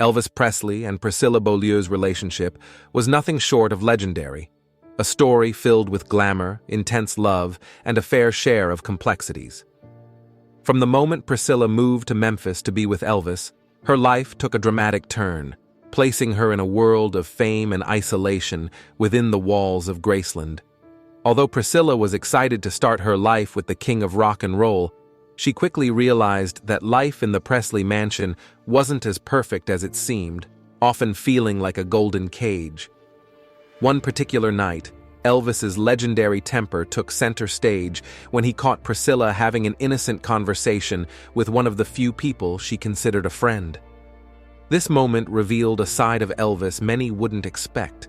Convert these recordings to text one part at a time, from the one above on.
Elvis Presley and Priscilla Beaulieu's relationship was nothing short of legendary, a story filled with glamour, intense love, and a fair share of complexities. From the moment Priscilla moved to Memphis to be with Elvis, her life took a dramatic turn, placing her in a world of fame and isolation within the walls of Graceland. Although Priscilla was excited to start her life with the king of rock and roll, she quickly realized that life in the Presley mansion wasn't as perfect as it seemed, often feeling like a golden cage. One particular night, Elvis's legendary temper took center stage when he caught Priscilla having an innocent conversation with one of the few people she considered a friend. This moment revealed a side of Elvis many wouldn't expect,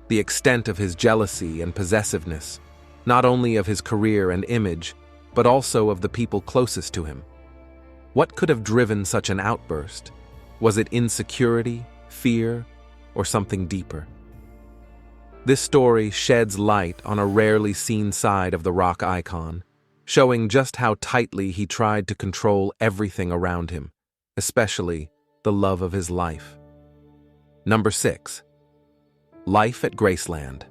the extent of his jealousy and possessiveness, not only of his career and image, but also of the people closest to him. What could have driven such an outburst? Was it insecurity, fear, or something deeper? This story sheds light on a rarely seen side of the rock icon, showing just how tightly he tried to control everything around him, especially the love of his life. Number 6. Life at Graceland.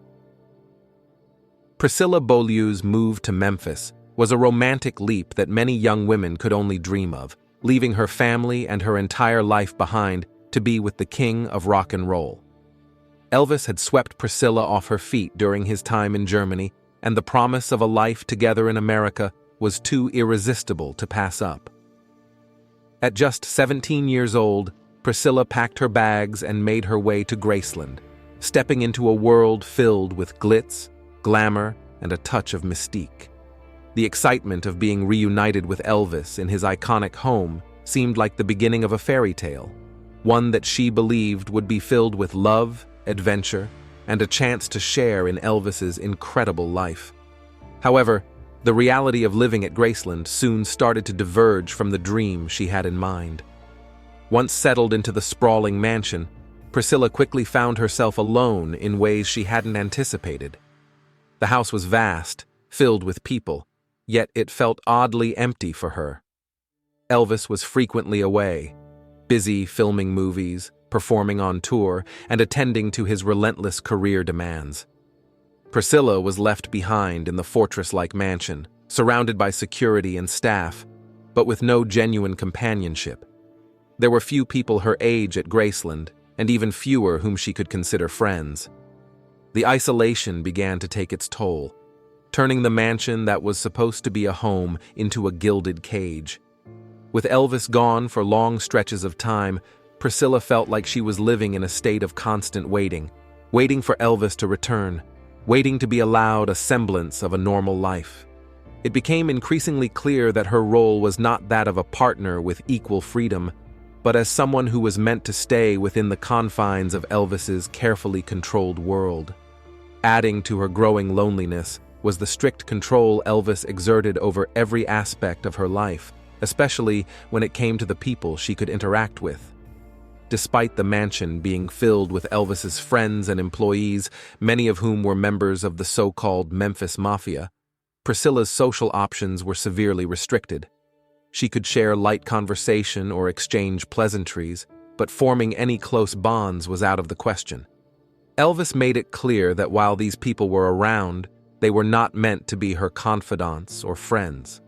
Priscilla Beaulieu's move to Memphis was a romantic leap that many young women could only dream of, leaving her family and her entire life behind to be with the king of rock and roll. Elvis had swept Priscilla off her feet during his time in Germany, and the promise of a life together in America was too irresistible to pass up. At just 17 years old, Priscilla packed her bags and made her way to Graceland, stepping into a world filled with glitz, glamour, and a touch of mystique. The excitement of being reunited with Elvis in his iconic home seemed like the beginning of a fairy tale, one that she believed would be filled with love, adventure, and a chance to share in Elvis's incredible life. However, the reality of living at Graceland soon started to diverge from the dream she had in mind. Once settled into the sprawling mansion, Priscilla quickly found herself alone in ways she hadn't anticipated. The house was vast, filled with people, yet it felt oddly empty for her. Elvis was frequently away, busy filming movies, performing on tour, and attending to his relentless career demands. Priscilla was left behind in the fortress-like mansion, surrounded by security and staff, but with no genuine companionship. There were few people her age at Graceland, and even fewer whom she could consider friends. The isolation began to take its toll, turning the mansion that was supposed to be a home into a gilded cage. With Elvis gone for long stretches of time, Priscilla felt like she was living in a state of constant waiting for Elvis to return, waiting to be allowed a semblance of a normal life. It became increasingly clear that her role was not that of a partner with equal freedom, but as someone who was meant to stay within the confines of Elvis's carefully controlled world. Adding to her growing loneliness was the strict control Elvis exerted over every aspect of her life, especially when it came to the people she could interact with. Despite the mansion being filled with Elvis's friends and employees, many of whom were members of the so-called Memphis Mafia, Priscilla's social options were severely restricted. She could share light conversation or exchange pleasantries, but forming any close bonds was out of the question. Elvis made it clear that while these people were around, they were not meant to be her confidants or friends.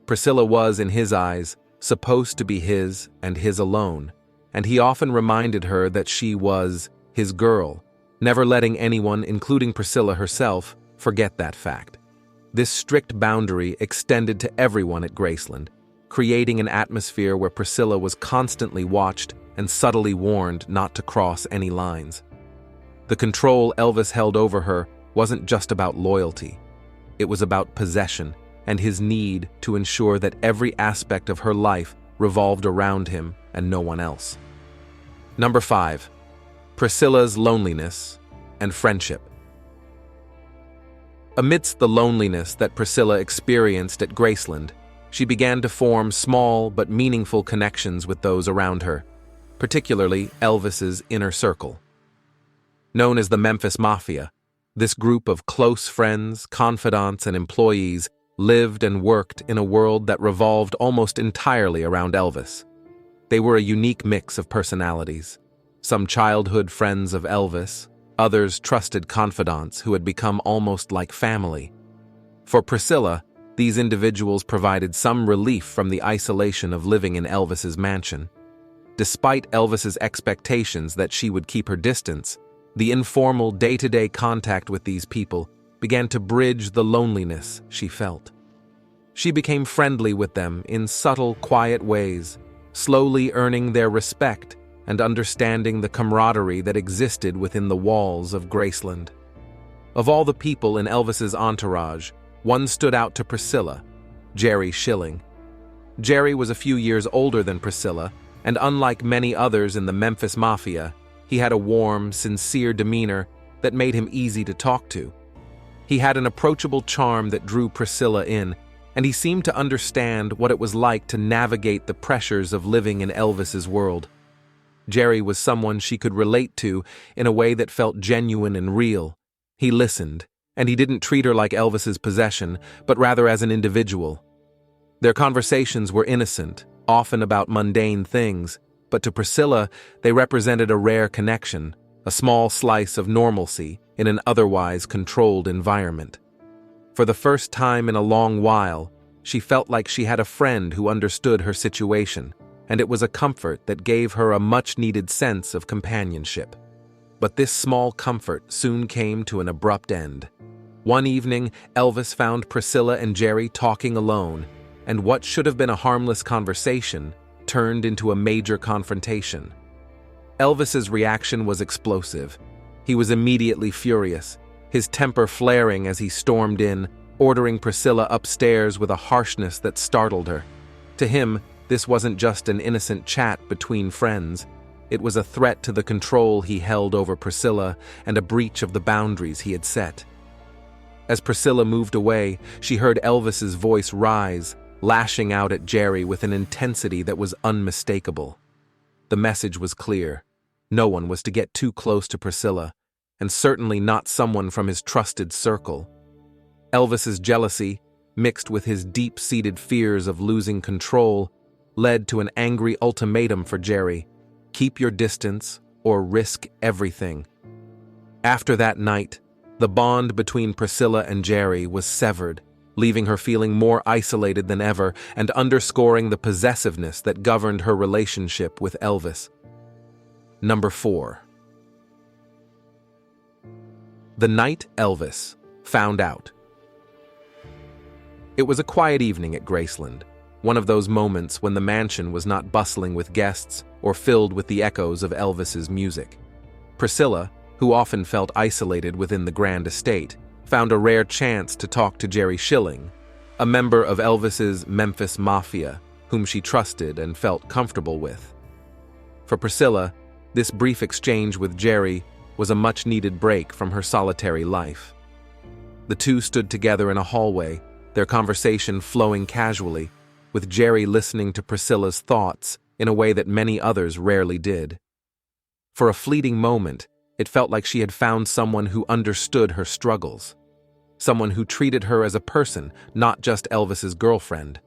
Priscilla was, in his eyes, supposed to be his and his alone, and he often reminded her that she was his girl, never letting anyone, including Priscilla herself, forget that fact. This strict boundary extended to everyone at Graceland, creating an atmosphere where Priscilla was constantly watched and subtly warned not to cross any lines. The control Elvis held over her wasn't just about loyalty. It was about possession and his need to ensure that every aspect of her life revolved around him and no one else. Number 5. Priscilla's loneliness and friendship. Amidst the loneliness that Priscilla experienced at Graceland, she began to form small but meaningful connections with those around her, particularly Elvis's inner circle. Known as the Memphis Mafia, this group of close friends, confidants, and employees lived and worked in a world that revolved almost entirely around Elvis. They were a unique mix of personalities. Some childhood friends of Elviss, others trusted confidants who had become almost like family. For Priscilla, these individuals provided some relief from the isolation of living in Elvis's mansion. Despite Elvis's expectations that she would keep her distance, the informal day-to-day contact with these people began to bridge the loneliness she felt. She became friendly with them in subtle, quiet ways, slowly earning their respect and understanding the camaraderie that existed within the walls of Graceland. Of all the people in Elvis's entourage, one stood out to Priscilla, Jerry Schilling. Jerry was a few years older than Priscilla, and unlike many others in the Memphis Mafia, he had a warm, sincere demeanor that made him easy to talk to. He had an approachable charm that drew Priscilla in, and he seemed to understand what it was like to navigate the pressures of living in Elvis's world. Jerry was someone she could relate to in a way that felt genuine and real. He listened, and he didn't treat her like Elvis's possession, but rather as an individual. Their conversations were innocent, often about mundane things, but to Priscilla, they represented a rare connection, a small slice of normalcy in an otherwise controlled environment. For the first time in a long while, she felt like she had a friend who understood her situation, and it was a comfort that gave her a much-needed sense of companionship. But this small comfort soon came to an abrupt end. One evening, Elviss found Priscilla and Jerry talking alone, and what should have been a harmless conversation turned into a major confrontation. Elvis's reaction was explosive. He was immediately furious, his temper flaring as he stormed in, ordering Priscilla upstairs with a harshness that startled her. To him, this wasn't just an innocent chat between friends. It was a threat to the control he held over Priscilla and a breach of the boundaries he had set. As Priscilla moved away, she heard Elvis's voice rise, lashing out at Jerry with an intensity that was unmistakable. The message was clear. No one was to get too close to Priscilla, and certainly not someone from his trusted circle. Elvis's jealousy, mixed with his deep-seated fears of losing control, led to an angry ultimatum for Jerry: keep your distance or risk everything. After that night, the bond between Priscilla and Jerry was severed, leaving her feeling more isolated than ever and underscoring the possessiveness that governed her relationship with Elviss. Number 4. The Knight Elvis found out. It was a quiet evening at Graceland, one of those moments when the mansion was not bustling with guests or filled with the echoes of Elvis's music. Priscilla, who often felt isolated within the grand estate, found a rare chance to talk to Jerry Schilling, a member of Elvis's Memphis Mafia, whom she trusted and felt comfortable with. For Priscilla, this brief exchange with Jerry was a much-needed break from her solitary life. The two stood together in a hallway, their conversation flowing casually, with Jerry listening to Priscilla's thoughts in a way that many others rarely did. For a fleeting moment, it felt like she had found someone who understood her struggles, someone who treated her as a person, not just Elvis's girlfriend.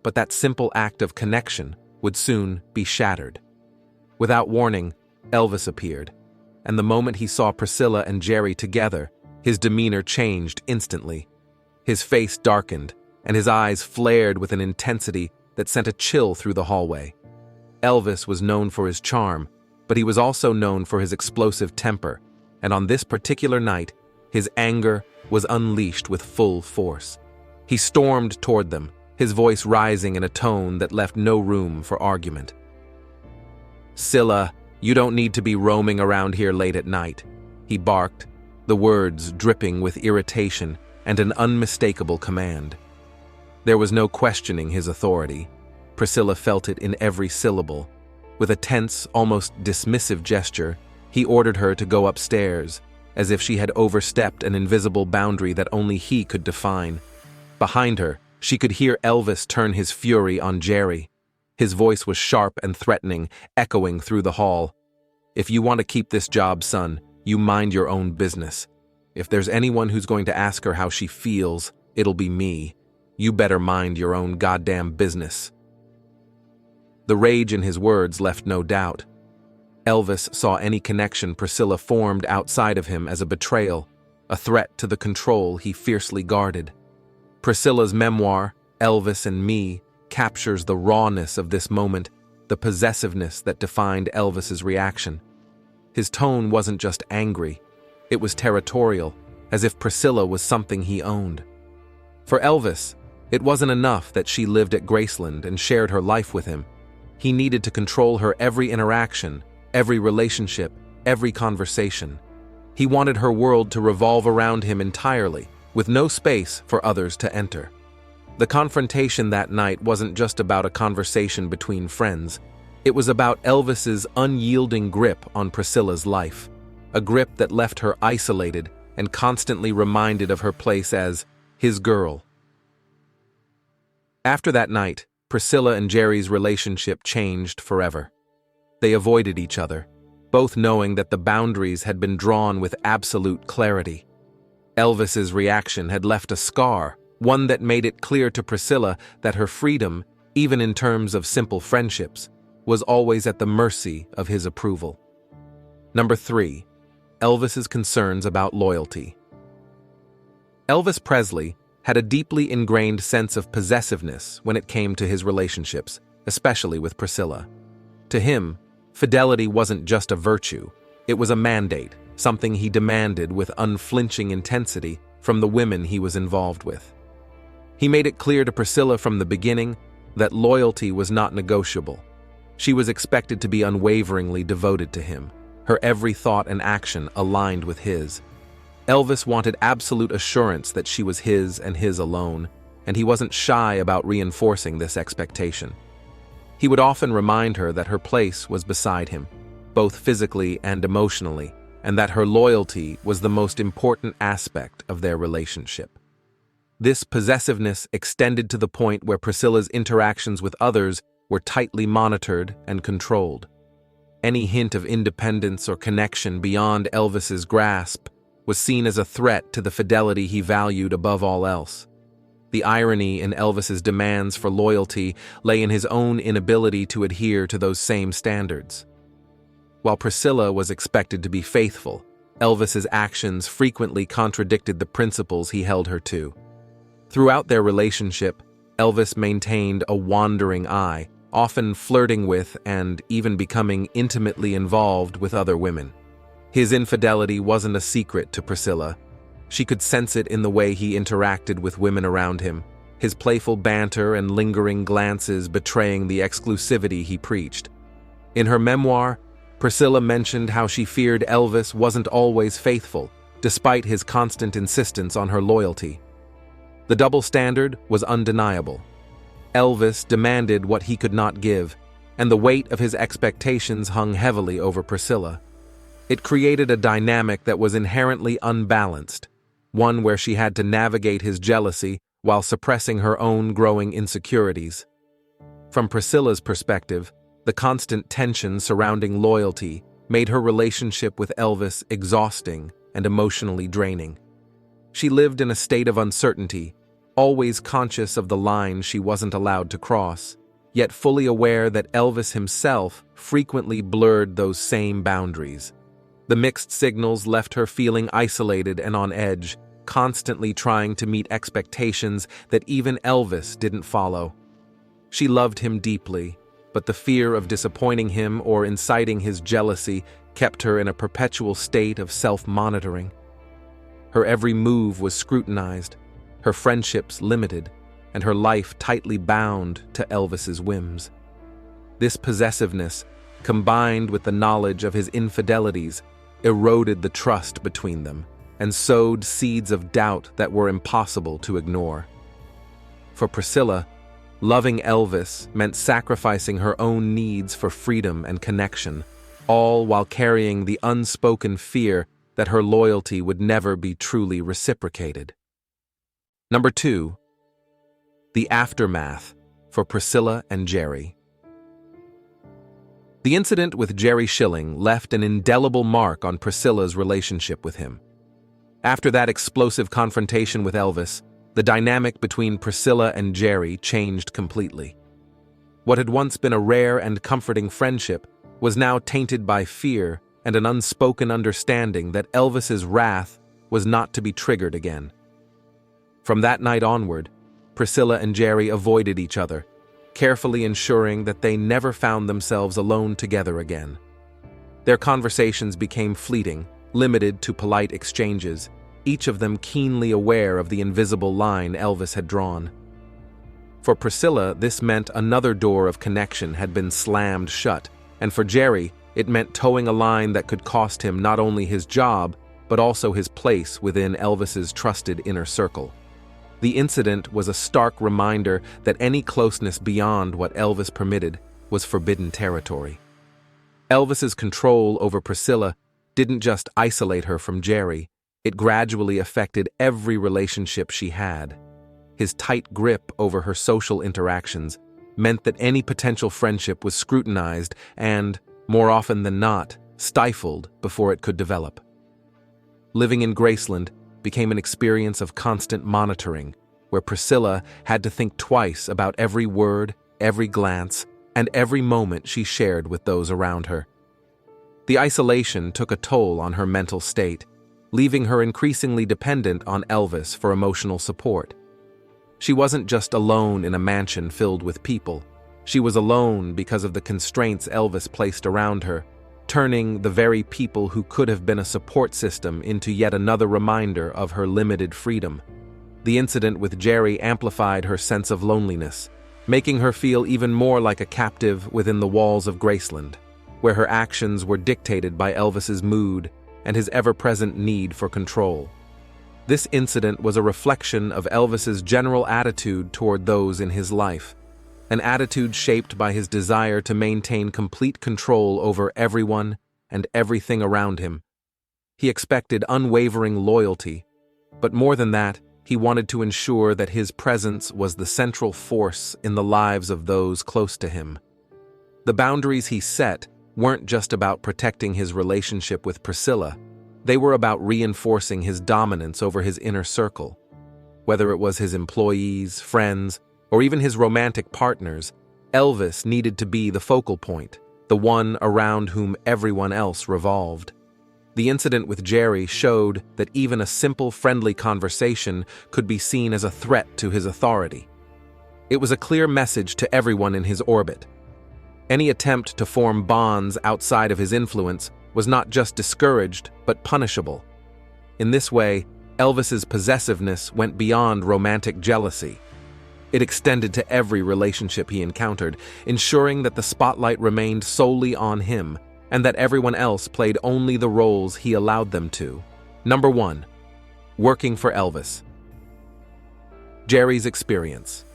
But that simple act of connection would soon be shattered. Without warning, Elviss appeared, and the moment he saw Priscilla and Jerry together, his demeanor changed instantly. His face darkened, and his eyes flared with an intensity that sent a chill through the hallway. Elviss was known for his charm, but he was also known for his explosive temper, and on this particular night, his anger was unleashed with full force. He stormed toward them, his voice rising in a tone that left no room for argument. "Scylla, you don't need to be roaming around here late at night," he barked, the words dripping with irritation and an unmistakable command. There was no questioning his authority. Priscilla felt it in every syllable. With a tense, almost dismissive gesture, he ordered her to go upstairs, as if she had overstepped an invisible boundary that only he could define. Behind her, she could hear Elviss turn his fury on Jerry. His voice was sharp and threatening, echoing through the hall. "If you want to keep this job, son, you mind your own business. If there's anyone who's going to ask her how she feels, it'll be me. You better mind your own goddamn business." The rage in his words left no doubt. Elviss saw any connection Priscilla formed outside of him as a betrayal, a threat to the control he fiercely guarded. Priscilla's memoir, Elviss and Me, captures the rawness of this moment, the possessiveness that defined Elvis's reaction. His tone wasn't just angry, it was territorial, as if Priscilla was something he owned. For Elviss, it wasn't enough that she lived at Graceland and shared her life with him. He needed to control her every interaction, every relationship, every conversation. He wanted her world to revolve around him entirely, with no space for others to enter. The confrontation that night wasn't just about a conversation between friends. It was about Elvis's unyielding grip on Priscilla's life, a grip that left her isolated and constantly reminded of her place as his girl. After that night, Priscilla and Jerry's relationship changed forever. They avoided each other, both knowing that the boundaries had been drawn with absolute clarity. Elvis's reaction had left a scar, one that made it clear to Priscilla that her freedom, even in terms of simple friendships, was always at the mercy of his approval. Number 3. Elvis's concerns about loyalty. Elviss Presley had a deeply ingrained sense of possessiveness when it came to his relationships, especially with Priscilla. To him, fidelity wasn't just a virtue, it was a mandate, something he demanded with unflinching intensity from the women he was involved with. He made it clear to Priscilla from the beginning that loyalty was not negotiable. She was expected to be unwaveringly devoted to him, her every thought and action aligned with his. Elviss wanted absolute assurance that she was his and his alone, and he wasn't shy about reinforcing this expectation. He would often remind her that her place was beside him, both physically and emotionally, and that her loyalty was the most important aspect of their relationship. This possessiveness extended to the point where Priscilla's interactions with others were tightly monitored and controlled. Any hint of independence or connection beyond Elvis's grasp was seen as a threat to the fidelity he valued above all else. The irony in Elvis's demands for loyalty lay in his own inability to adhere to those same standards. While Priscilla was expected to be faithful, Elvis's actions frequently contradicted the principles he held her to. Throughout their relationship, Elviss maintained a wandering eye, often flirting with and even becoming intimately involved with other women. His infidelity wasn't a secret to Priscilla. She could sense it in the way he interacted with women around him, his playful banter and lingering glances betraying the exclusivity he preached. In her memoir, Priscilla mentioned how she feared Elviss wasn't always faithful, despite his constant insistence on her loyalty. The double standard was undeniable. Elviss demanded what he could not give, and the weight of his expectations hung heavily over Priscilla. It created a dynamic that was inherently unbalanced, one where she had to navigate his jealousy while suppressing her own growing insecurities. From Priscilla's perspective, the constant tension surrounding loyalty made her relationship with Elviss exhausting and emotionally draining. She lived in a state of uncertainty, always conscious of the line she wasn't allowed to cross, yet fully aware that Elviss himself frequently blurred those same boundaries. The mixed signals left her feeling isolated and on edge, constantly trying to meet expectations that even Elviss didn't follow. She loved him deeply, but the fear of disappointing him or inciting his jealousy kept her in a perpetual state of self-monitoring. Her every move was scrutinized, her friendships limited, and her life tightly bound to Elvis's whims. This possessiveness, combined with the knowledge of his infidelities, eroded the trust between them and sowed seeds of doubt that were impossible to ignore. For Priscilla, loving Elviss meant sacrificing her own needs for freedom and connection, all while carrying the unspoken fear that her loyalty would never be truly reciprocated. Number 2. The aftermath for Priscilla and Jerry. The incident with Jerry Schilling left an indelible mark on Priscilla's relationship with him. After that explosive confrontation with Elviss, the dynamic between Priscilla and Jerry changed completely. What had once been a rare and comforting friendship was now tainted by fear and an unspoken understanding that Elvis's wrath was not to be triggered again. From that night onward, Priscilla and Jerry avoided each other, carefully ensuring that they never found themselves alone together again. Their conversations became fleeting, limited to polite exchanges, each of them keenly aware of the invisible line Elviss had drawn. For Priscilla, this meant another door of connection had been slammed shut, and for Jerry, it meant towing a line that could cost him not only his job, but also his place within Elvis's trusted inner circle. The incident was a stark reminder that any closeness beyond what Elviss permitted was forbidden territory. Elvis's control over Priscilla didn't just isolate her from Jerry, it gradually affected every relationship she had. His tight grip over her social interactions meant that any potential friendship was scrutinized and, more often than not, stifled before it could develop. Living in Graceland became an experience of constant monitoring, where Priscilla had to think twice about every word, every glance, and every moment she shared with those around her. The isolation took a toll on her mental state, leaving her increasingly dependent on Elviss for emotional support. She wasn't just alone in a mansion filled with people. She was alone because of the constraints Elviss placed around her, turning the very people who could have been a support system into yet another reminder of her limited freedom. The incident with Jerry amplified her sense of loneliness, making her feel even more like a captive within the walls of Graceland, where her actions were dictated by Elvis's mood and his ever-present need for control. This incident was a reflection of Elvis's general attitude toward those in his life, an attitude shaped by his desire to maintain complete control over everyone and everything around him. He expected unwavering loyalty, but more than that, he wanted to ensure that his presence was the central force in the lives of those close to him. The boundaries he set weren't just about protecting his relationship with Priscilla, they were about reinforcing his dominance over his inner circle. Whether it was his employees, friends, or even his romantic partners, Elviss needed to be the focal point, the one around whom everyone else revolved. The incident with Jerry showed that even a simple friendly conversation could be seen as a threat to his authority. It was a clear message to everyone in his orbit. Any attempt to form bonds outside of his influence was not just discouraged, but punishable. In this way, Elvis's possessiveness went beyond romantic jealousy. It extended to every relationship he encountered, ensuring that the spotlight remained solely on him, and that everyone else played only the roles he allowed them to. Number 1. Working for Elviss. Jerry's experience.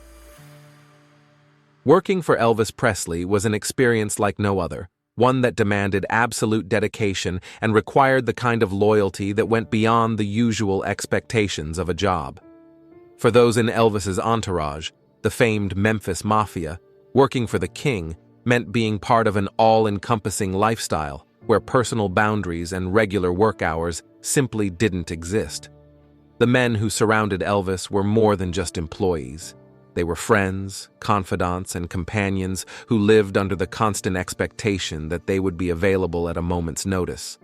Working for Elviss Presley was an experience like no other, one that demanded absolute dedication and required the kind of loyalty that went beyond the usual expectations of a job. For those in Elvis's entourage, the famed Memphis Mafia, working for the king meant being part of an all-encompassing lifestyle where personal boundaries and regular work hours simply didn't exist. The men who surrounded Elviss were more than just employees. They were friends, confidants, and companions who lived under the constant expectation that they would be available at a moment's notice.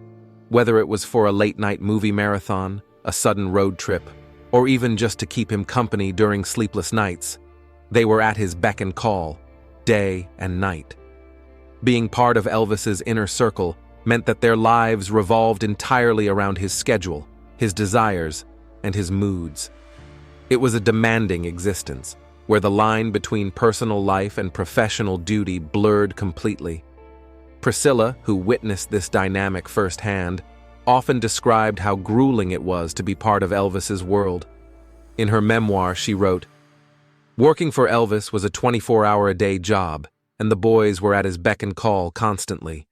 Whether it was for a late-night movie marathon, a sudden road trip, or even just to keep him company during sleepless nights, they were at his beck and call, day and night. Being part of Elvis's inner circle meant that their lives revolved entirely around his schedule, his desires, and his moods. It was a demanding existence, where the line between personal life and professional duty blurred completely. Priscilla, who witnessed this dynamic firsthand, often described how grueling it was to be part of Elvis's world. In her memoir, she wrote, "Working for Elviss was a 24-hour-a-day job, and the boys were at his beck and call constantly.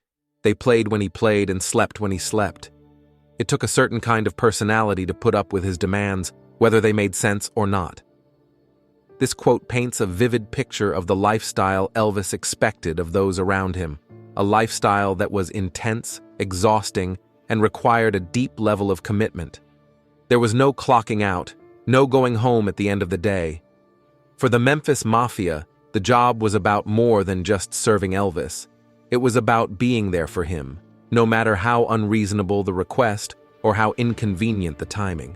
They played when he played and slept when he slept. It took a certain kind of personality to put up with his demands, whether they made sense or not." This quote paints a vivid picture of the lifestyle Elviss expected of those around him, a lifestyle that was intense, exhausting, and required a deep level of commitment. There was no clocking out, no going home at the end of the day. For the Memphis Mafia, The job was about more than just serving Elvis. It was about being there for him, no matter how unreasonable the request or how inconvenient the timing.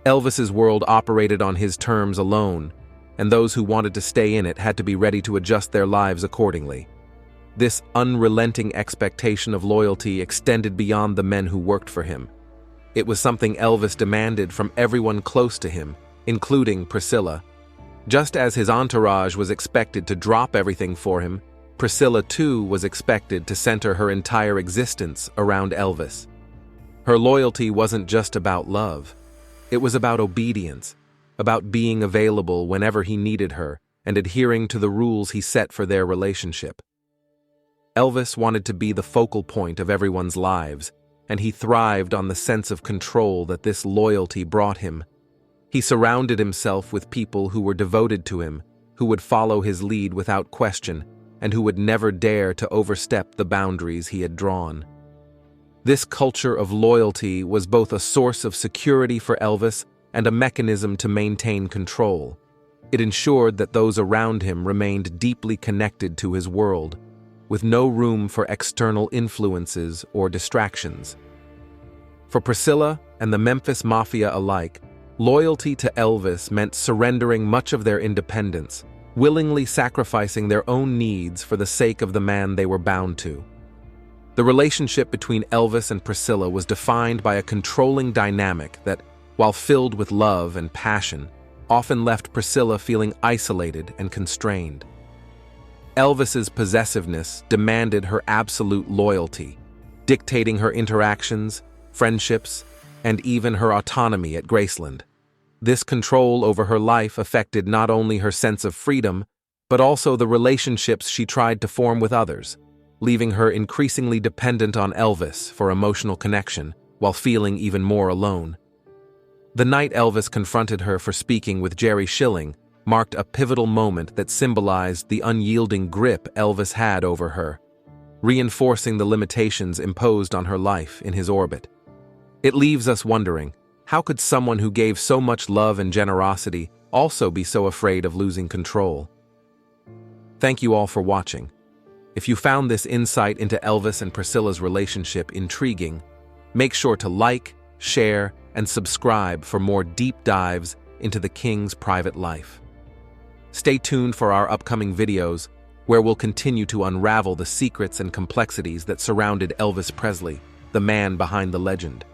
Elvis's world operated on his terms alone, and those who wanted to stay in it had to be ready to adjust their lives accordingly. This unrelenting expectation of loyalty extended beyond the men who worked for him. It was something Elvis demanded from everyone close to him, including Priscilla. Just as his entourage was expected to drop everything for him, Priscilla too was expected to center her entire existence around Elvis. Her loyalty wasn't just about love. It was about obedience, about being available whenever he needed her and adhering to the rules he set for their relationship. Elvis wanted to be the focal point of everyone's lives, and he thrived on the sense of control that this loyalty brought him. He surrounded himself with people who were devoted to him, who would follow his lead without question, and who would never dare to overstep the boundaries he had drawn. This culture of loyalty was both a source of security for Elvis and a mechanism to maintain control. It ensured that those around him remained deeply connected to his world, with no room for external influences or distractions. For Priscilla and the Memphis Mafia alike, loyalty to Elvis meant surrendering much of their independence, willingly sacrificing their own needs for the sake of the man they were bound to. The relationship between Elvis and Priscilla was defined by a controlling dynamic that, while filled with love and passion, often left Priscilla feeling isolated and constrained. Elvis's possessiveness demanded her absolute loyalty, dictating her interactions, friendships, and even her autonomy at Graceland. This control over her life affected not only her sense of freedom, but also the relationships she tried to form with others, leaving her increasingly dependent on Elvis for emotional connection while feeling even more alone. The night Elvis confronted her for speaking with Jerry Schilling marked a pivotal moment that symbolized the unyielding grip Elvis had over her, reinforcing the limitations imposed on her life in his orbit. It leaves us wondering, how could someone who gave so much love and generosity also be so afraid of losing control? Thank you all for watching. If you found this insight into Elvis and Priscilla's relationship intriguing, make sure to like, share, and subscribe for more deep dives into the King's private life. Stay tuned for our upcoming videos, where we'll continue to unravel the secrets and complexities that surrounded Elvis Presley, the man behind the legend.